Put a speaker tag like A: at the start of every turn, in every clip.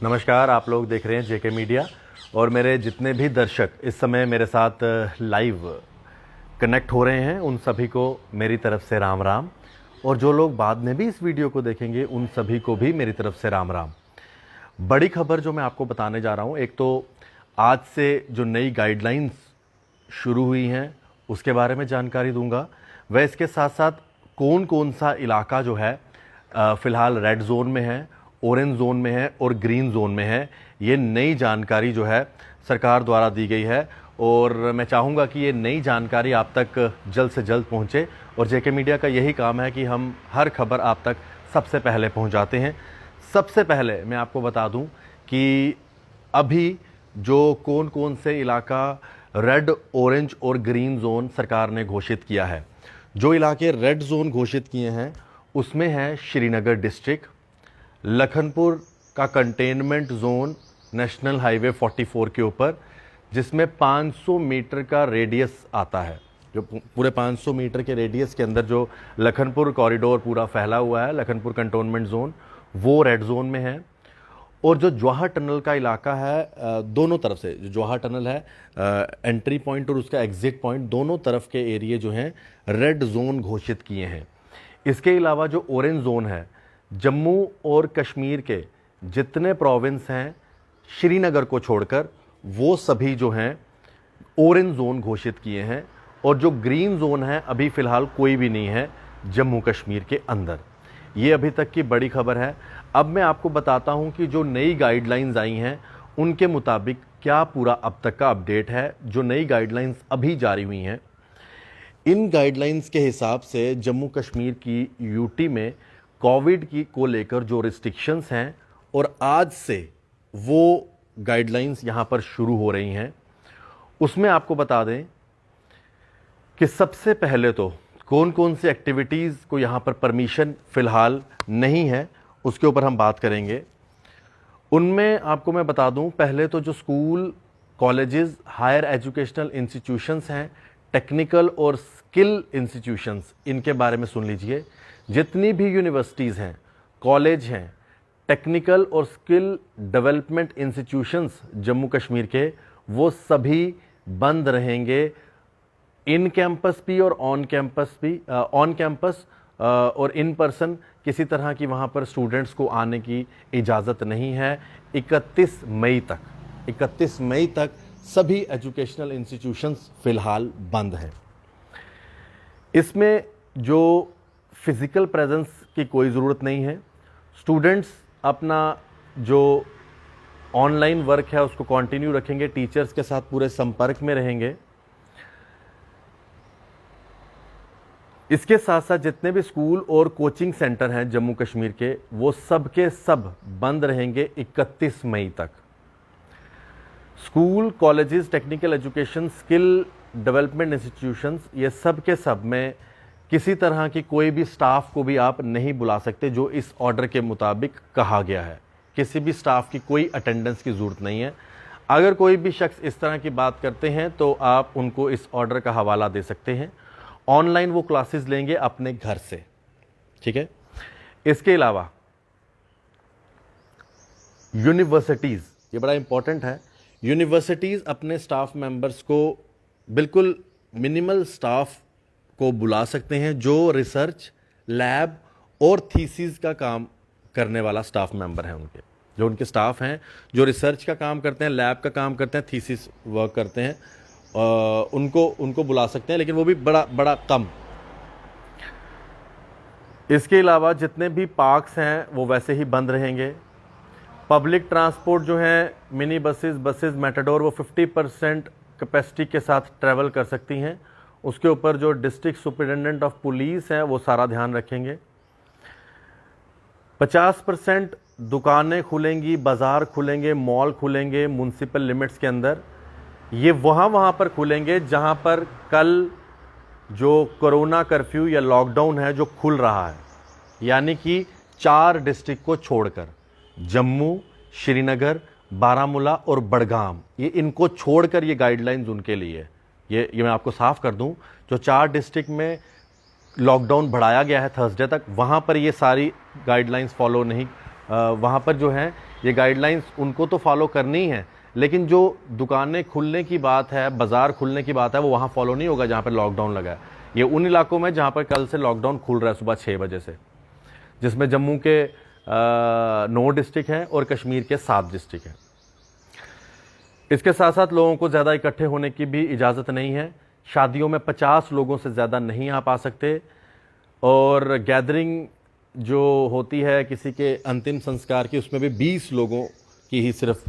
A: नमस्कार, आप लोग देख रहे हैं जेके मीडिया और मेरे जितने भी दर्शक इस समय मेरे साथ लाइव कनेक्ट हो रहे हैं उन सभी को मेरी तरफ से राम राम। और जो लोग बाद में भी इस वीडियो को देखेंगे उन सभी को भी मेरी तरफ से राम राम। बड़ी खबर जो मैं आपको बताने जा रहा हूं, एक तो आज से जो नई गाइडलाइंस शुरू हुई हैं उसके बारे में जानकारी दूंगा। वह इसके साथ साथ कौन कौन सा इलाका जो है फ़िलहाल रेड जोन में है, ऑरेंज जोन में है और ग्रीन जोन में है, ये नई जानकारी जो है सरकार द्वारा दी गई है। और मैं चाहूँगा कि ये नई जानकारी आप तक जल्द से जल्द पहुँचे और जेके मीडिया का यही काम है कि हम हर खबर आप तक सबसे पहले पहुँचाते हैं। सबसे पहले मैं आपको बता दूं कि अभी जो कौन कौन से इलाका रेड, ऑरेंज और ग्रीन जोन सरकार ने घोषित किया है। जो इलाके रेड जोन घोषित किए हैं उसमें है श्रीनगर डिस्ट्रिक्ट, लखनपुर का कंटेनमेंट जोन नेशनल हाईवे 44 के ऊपर, जिसमें 500 मीटर का रेडियस आता है। जो पूरे 500 मीटर के रेडियस के अंदर जो लखनपुर कॉरिडोर पूरा फैला हुआ है, लखनपुर कंटोनमेंट जोन, वो रेड जोन में है। और जो जवाहर टनल का इलाका है, दोनों तरफ से जो जवाहर टनल है, एंट्री पॉइंट और उसका एग्जिट पॉइंट, दोनों तरफ के एरिए जो हैं रेड जोन घोषित किए हैं। इसके अलावा जो ऑरेंज जोन है, जम्मू और कश्मीर के जितने प्रोविंस हैं श्रीनगर को छोड़कर, वो सभी जो हैं ऑरेंज जोन घोषित किए हैं। और जो ग्रीन जोन है अभी फ़िलहाल कोई भी नहीं है जम्मू कश्मीर के अंदर। ये अभी तक की बड़ी खबर है। अब मैं आपको बताता हूं कि जो नई गाइडलाइंस आई हैं उनके मुताबिक क्या पूरा अब तक का अपडेट है। जो नई गाइडलाइंस अभी जारी हुई हैं, इन गाइडलाइंस के हिसाब से जम्मू कश्मीर की यूटी में कोविड की को लेकर जो रिस्ट्रिक्शंस हैं, और आज से वो गाइडलाइंस यहाँ पर शुरू हो रही हैं, उसमें आपको बता दें कि सबसे पहले तो कौन कौन सी एक्टिविटीज़ को यहाँ पर परमिशन फ़िलहाल नहीं है उसके ऊपर हम बात करेंगे। उनमें आपको मैं बता दूं, पहले तो जो school, colleges, higher educational institutions हैं, टेक्निकल और स्किल इंस्टीट्यूशंस, इनके बारे में सुन लीजिए। जितनी भी यूनिवर्सिटीज़ हैं, कॉलेज हैं, टेक्निकल और skill development institutions Jammu Kashmir के, वो सभी बंद रहेंगे। इन कैंपस भी और ऑन कैंपस भी, ऑन कैंपस और इन पर्सन किसी तरह की वहाँ पर स्टूडेंट्स को आने की इजाज़त नहीं है। 31 मई तक सभी एजुकेशनल इंस्टीट्यूशंस फ़िलहाल बंद हैं। इसमें जो फिज़िकल प्रेजेंस की कोई ज़रूरत नहीं है। स्टूडेंट्स अपना जो ऑनलाइन वर्क है उसको कंटिन्यू रखेंगे, टीचर्स के साथ पूरे संपर्क में रहेंगे। इसके साथ साथ जितने भी स्कूल और कोचिंग सेंटर हैं जम्मू कश्मीर के, वो सब के सब बंद रहेंगे 31 मई तक। School, colleges, technical education, skill development institutions, ये सब के सब में किसी तरह की कोई भी स्टाफ को भी आप नहीं बुला सकते, जो इस ऑर्डर के मुताबिक कहा गया है। किसी भी स्टाफ की कोई अटेंडेंस की ज़रूरत नहीं है। अगर कोई भी शख्स इस तरह की बात करते हैं तो आप उनको इस ऑर्डर का हवाला दे सकते हैं। ऑनलाइन वो क्लासेस लेंगे अपने घर से, ठीक है। इसके अलावा यूनिवर्सिटीज़, ये बड़ा इंपॉर्टेंट है, यूनिवर्सिटीज़ अपने स्टाफ मेंबर्स को बिल्कुल मिनिमल स्टाफ को बुला सकते हैं, जो रिसर्च, लैब और थीसिस का काम करने वाला स्टाफ मेंबर है। उनके जो उनके स्टाफ हैं जो रिसर्च का काम करते हैं, लैब का काम करते हैं, थीसिस वर्क करते हैं, उनको बुला सकते हैं, लेकिन वो भी बड़ा कम। इसके अलावा जितने भी पार्क्स हैं वो वैसे ही बंद रहेंगे। पब्लिक ट्रांसपोर्ट जो है, मिनी बसेस, मेटाडोर, वो 50% कैपेसिटी के साथ ट्रैवल कर सकती हैं। उसके ऊपर जो डिस्ट्रिक्ट सुपरिटेंडेंट ऑफ पुलिस हैं वो सारा ध्यान रखेंगे। 50% दुकानें खुलेंगी, बाज़ार खुलेंगे, मॉल खुलेंगे म्युनिसिपल लिमिट्स के अंदर। ये वहाँ पर खुलेंगे जहाँ पर कल जो कोरोना कर्फ्यू या लॉकडाउन है जो खुल रहा है, यानी कि 4 डिस्ट्रिक्ट को छोड़कर, जम्मू, श्रीनगर, बारामूला और बड़गाम, ये इनको छोड़कर ये गाइडलाइंस उनके लिए। ये मैं आपको साफ कर दूं, जो 4 डिस्ट्रिक्ट में लॉकडाउन बढ़ाया गया है थर्सडे तक, वहाँ पर ये सारी गाइडलाइंस फॉलो नहीं, वहाँ पर जो है ये गाइडलाइंस उनको तो फॉलो करनी है, लेकिन जो दुकानें खुलने की बात है, बाज़ार खुलने की बात है, वो वहाँ फॉलो नहीं होगा जहाँ पर लॉकडाउन लगा है। ये उन इलाकों में जहाँ पर कल से लॉकडाउन खुल रहा है सुबह 6 बजे से, जिसमें जम्मू के 9 डिस्ट्रिक्ट हैं और कश्मीर के 7 डिस्ट्रिक्ट हैं। इसके साथ साथ लोगों को ज़्यादा इकट्ठे होने की भी इजाज़त नहीं है। शादियों में 50 लोगों से ज़्यादा नहीं आ पा सकते, और गैदरिंग जो होती है किसी के अंतिम संस्कार की, उसमें भी 20 लोगों की ही सिर्फ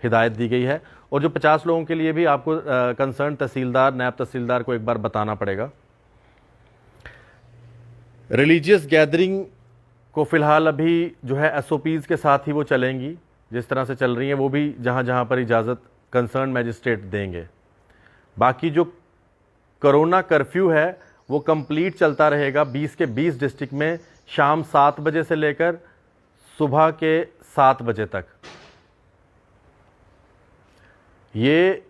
A: हिदायत दी गई है। और जो 50 लोगों के लिए भी आपको कंसर्न तहसीलदार, नायब तहसीलदार को एक बार बताना पड़ेगा। रिलीजियस गैदरिंग को फ़िलहाल अभी जो है SOPs के साथ ही वो चलेंगी, जिस तरह से चल रही हैं, वो भी जहाँ जहाँ पर इजाज़त कंसर्न मैजिस्ट्रेट देंगे। बाकी जो कोरोना कर्फ्यू है वो कंप्लीट चलता रहेगा 20 के 20 डिस्ट्रिक्ट में, शाम 7 बजे से लेकर सुबह के 7 बजे तक। ये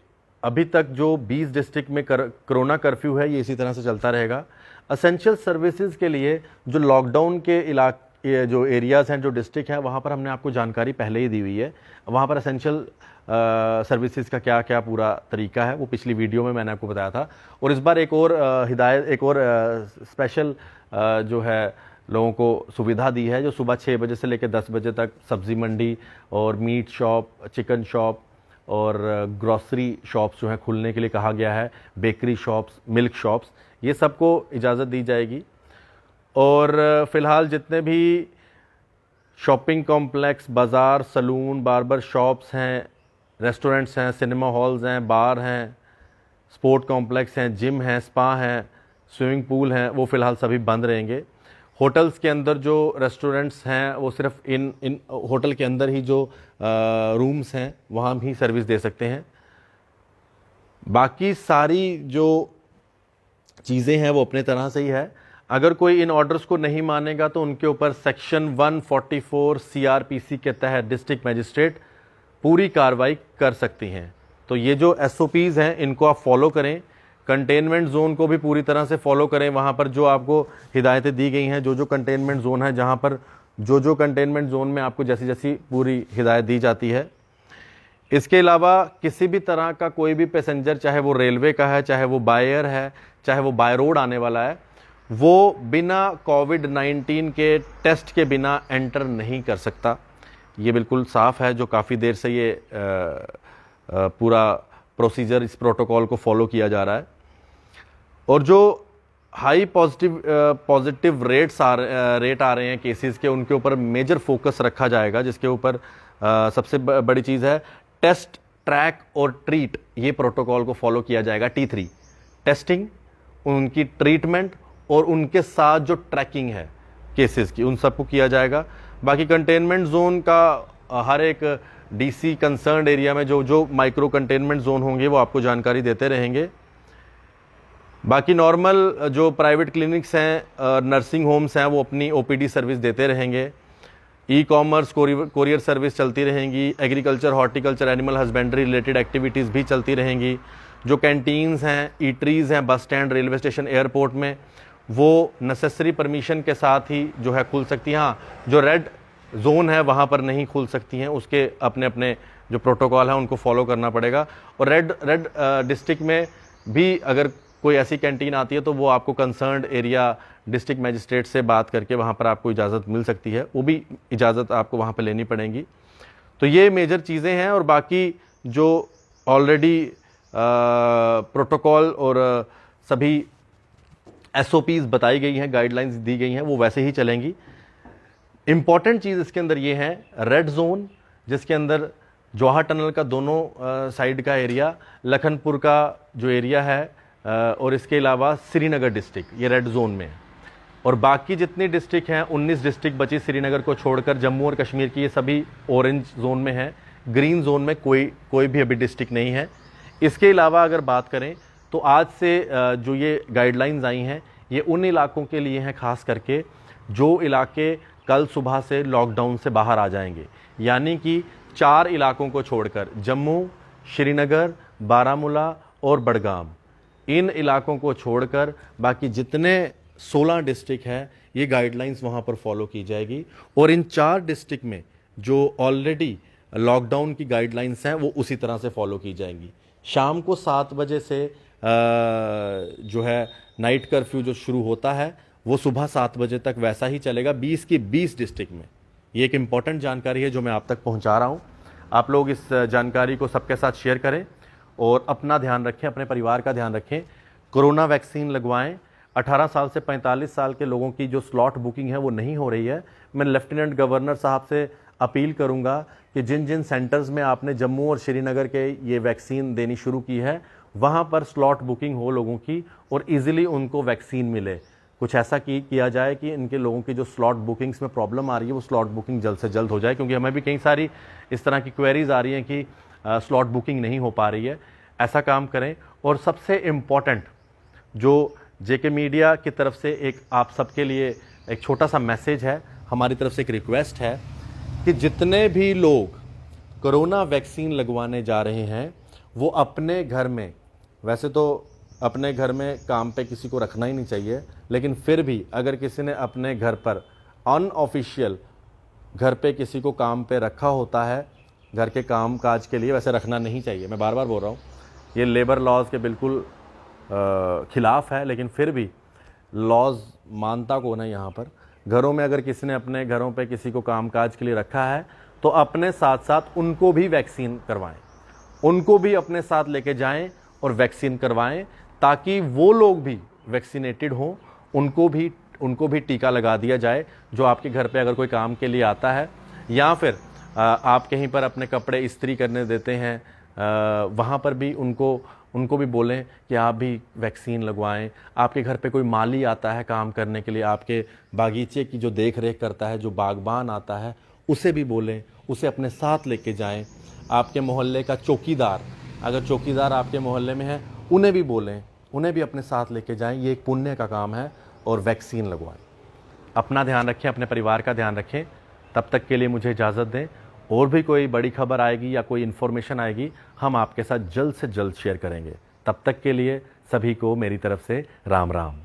A: अभी तक जो 20 डिस्ट्रिक्ट में कोरोना कर्फ्यू है ये इसी तरह से चलता रहेगा। असेंशियल सर्विसेज के लिए जो लॉकडाउन के इलाके, जो एरियाज़ हैं, जो डिस्ट्रिक्ट हैं, वहाँ पर हमने आपको जानकारी पहले ही दी हुई है। वहाँ पर असेंशियल सर्विसेज का क्या क्या पूरा तरीका है वो पिछली वीडियो में मैंने आपको बताया था। और इस बार एक और हिदायत, एक और स्पेशल जो है लोगों को सुविधा दी है, जो सुबह 6 बजे से लेकर 10 बजे तक सब्ज़ी मंडी और मीट शॉप, चिकन शॉप और ग्रॉसरी शॉप्स जो हैं खुलने के लिए कहा गया है, बेकरी शॉप्स, मिल्क शॉप्स, ये सबको इजाज़त दी जाएगी। और फ़िलहाल जितने भी शॉपिंग कॉम्प्लेक्स, बाज़ार, सलून, बार्बर शॉप्स हैं, रेस्टोरेंट्स हैं, सिनेमा हॉल्स हैं, बार हैं, स्पोर्ट कॉम्प्लेक्स हैं, जिम हैं, स्पा हैं, स्विमिंग पूल हैं, वो फ़िलहाल सभी बंद रहेंगे। होटल्स के अंदर जो रेस्टोरेंट्स हैं वो सिर्फ इन होटल के अंदर ही जो रूम्स हैं वहाँ भी सर्विस दे सकते हैं। बाकी सारी जो चीज़ें हैं वो अपने तरह से ही है। अगर कोई इन ऑर्डर्स को नहीं मानेगा तो उनके ऊपर सेक्शन 144 CRPC के तहत डिस्ट्रिक्ट मैजिस्ट्रेट पूरी कार्रवाई कर सकती हैं। तो ये जो SOPs हैं इनको आप फॉलो करें, कंटेनमेंट जोन को भी पूरी तरह से फॉलो करें। वहाँ पर जो आपको हिदायतें दी गई हैं, जो कंटेनमेंट जोन है, जहाँ पर जो कंटेनमेंट जोन में आपको जैसी जैसी पूरी हिदायत दी जाती है। इसके अलावा किसी भी तरह का कोई भी पैसेंजर, चाहे वो रेलवे का है, चाहे वो बाय एयर है, चाहे वो बाय रोड आने वाला है, वो बिना कोविड-19 के टेस्ट के बिना एंटर नहीं कर सकता। ये बिल्कुल साफ़ है, जो काफ़ी देर से ये पूरा प्रोसीजर, इस प्रोटोकॉल को फॉलो किया जा रहा है। और जो हाई पॉजिटिव रेट आ रहे हैं केसेस के, उनके ऊपर मेजर फोकस रखा जाएगा, जिसके ऊपर सबसे बड़ी चीज़ है टेस्ट, ट्रैक और ट्रीट। ये प्रोटोकॉल को फॉलो किया जाएगा। T3 टेस्टिंग, उनकी ट्रीटमेंट और उनके साथ जो ट्रैकिंग है केसेस की, उन सबको किया जाएगा। बाकी कंटेनमेंट जोन का हर एक DC कंसर्न्ड एरिया में जो माइक्रो कंटेनमेंट जोन होंगे वो आपको जानकारी देते रहेंगे। बाकी नॉर्मल जो प्राइवेट क्लिनिक्स हैं, नर्सिंग होम्स हैं, वो अपनी OPD सर्विस देते रहेंगे। ई-कॉमर्स, कोरियर सर्विस चलती रहेंगी। Agriculture, horticulture, animal husbandry related activities भी चलती रहेंगी। जो कैंटीन्स हैं, ईटरीज़ हैं, bus stand, railway station, airport में, वो नेसेसरी परमिशन के साथ ही जो है खुल सकती हैं। हाँ, जो रेड जोन है वहाँ पर नहीं खुल सकती हैं, उसके अपने अपने जो प्रोटोकॉल है उनको फॉलो करना पड़ेगा। और रेड डिस्ट्रिक्ट में भी अगर कोई ऐसी कैंटीन आती है तो वो आपको कंसर्न्ड एरिया डिस्ट्रिक्ट मैजिस्ट्रेट से बात करके वहाँ पर आपको इजाज़त मिल सकती है, वो भी इजाज़त आपको वहाँ पर लेनी पड़ेगी। तो ये मेजर चीज़ें हैं। और बाकी जो ऑलरेडी प्रोटोकॉल और सभी SOPs बताई गई हैं, गाइडलाइंस दी गई हैं, वो वैसे ही चलेंगी। इम्पॉर्टेंट चीज़ इसके अंदर ये है रेड जोन, जिसके अंदर जवाहर टनल का दोनों साइड का एरिया, लखनपुर का जो एरिया है, और इसके अलावा श्रीनगर डिस्ट्रिक्ट, ये रेड जोन में है। और बाकी जितनी डिस्ट्रिक्ट हैं, 19 डिस्ट्रिक्ट बची श्रीनगर को छोड़कर, जम्मू और कश्मीर की, ये सभी ऑरेंज जोन में है। ग्रीन जोन में कोई भी अभी डिस्ट्रिक्ट नहीं है। इसके अलावा अगर बात करें तो आज से जो ये गाइडलाइंस आई हैं ये उन इलाकों के लिए हैं, खास करके जो इलाके कल सुबह से लॉकडाउन से बाहर आ जाएंगे। यानी कि 4 इलाकों को छोड़कर, जम्मू, श्रीनगर, बारामूला और बडगाम, इन इलाकों को छोड़कर बाकी जितने 16 डिस्ट्रिक्ट हैं ये गाइडलाइंस वहाँ पर फॉलो की जाएगी। और इन 4 डिस्ट्रिक्ट में जो ऑलरेडी लॉकडाउन की गाइडलाइंस हैं वो उसी तरह से फॉलो की जाएंगी। शाम को 7 बजे से जो है नाइट कर्फ्यू जो शुरू होता है वो सुबह 7 बजे तक वैसा ही चलेगा 20 की 20 डिस्ट्रिक्ट में। ये एक इम्पॉर्टेंट जानकारी है जो मैं आप तक पहुंचा रहा हूं। आप लोग इस जानकारी को सबके साथ शेयर करें और अपना ध्यान रखें, अपने परिवार का ध्यान रखें। कोरोना वैक्सीन लगवाएं। 18 साल से 45 साल के लोगों की जो स्लॉट बुकिंग है वो नहीं हो रही है। मैं लेफ्टिनेंट गवर्नर साहब से अपील करूंगा कि जिन जिन सेंटर्स में आपने जम्मू और श्रीनगर के ये वैक्सीन देनी शुरू की है वहाँ पर स्लॉट बुकिंग हो लोगों की और ईजिली उनको वैक्सीन मिले। कुछ ऐसा किया जाए कि इनके लोगों की जो स्लॉट बुकिंग्स में प्रॉब्लम आ रही है वो स्लॉट बुकिंग जल्द से जल्द हो जाए, क्योंकि हमें भी कई सारी इस तरह की क्वेरीज आ रही हैं कि स्लॉट बुकिंग नहीं हो पा रही है। ऐसा काम करें। और सबसे इम्पॉर्टेंट जो जेके मीडिया की तरफ से एक आप सबके लिए एक छोटा सा मैसेज है, हमारी तरफ से एक रिक्वेस्ट है कि जितने भी लोग कोरोना वैक्सीन लगवाने जा रहे हैं वो अपने घर में, वैसे तो अपने घर में काम पे किसी को रखना ही नहीं चाहिए, लेकिन फिर भी अगर किसी ने अपने घर पर अनऑफिशियल घर पे किसी को काम पे रखा होता है घर के काम काज के लिए, वैसे रखना नहीं चाहिए। मैं बार बार बोल रहा हूँ, ये लेबर लॉज के बिल्कुल खिलाफ है, लेकिन फिर भी लॉज मानता को ना यहाँ पर घरों में अगर किसी ने अपने घरों पे किसी को काम काज के लिए रखा है तो अपने साथ साथ उनको भी वैक्सीन करवाएं, उनको भी अपने साथ लेके जाएं और वैक्सीन करवाएं, ताकि वो लोग भी वैक्सीनेटेड हों, उनको भी टीका लगा दिया जाए। जो आपके घर पे अगर कोई काम के लिए आता है या फिर आप कहीं पर अपने कपड़े इस्त्री करने देते हैं वहाँ पर भी उनको भी बोलें कि आप भी वैक्सीन लगवाएं। आपके घर पे कोई माली आता है काम करने के लिए, आपके बागीचे की जो देख रेख करता है, जो बागबान आता है, उसे भी बोलें, उसे अपने साथ लेके जाएं। आपके मोहल्ले का चौकीदार, अगर चौकीदार आपके मोहल्ले में है, उन्हें भी बोलें, उन्हें भी अपने साथ लेके जाएं। ये एक पुण्य का काम है और वैक्सीन लगवाएं। अपना ध्यान रखें, अपने परिवार का ध्यान रखें। तब तक के लिए मुझे इजाज़त दें। और भी कोई बड़ी खबर आएगी या कोई इन्फॉर्मेशन आएगी हम आपके साथ जल्द से जल्द शेयर करेंगे। तब तक के लिए सभी को मेरी तरफ से राम राम।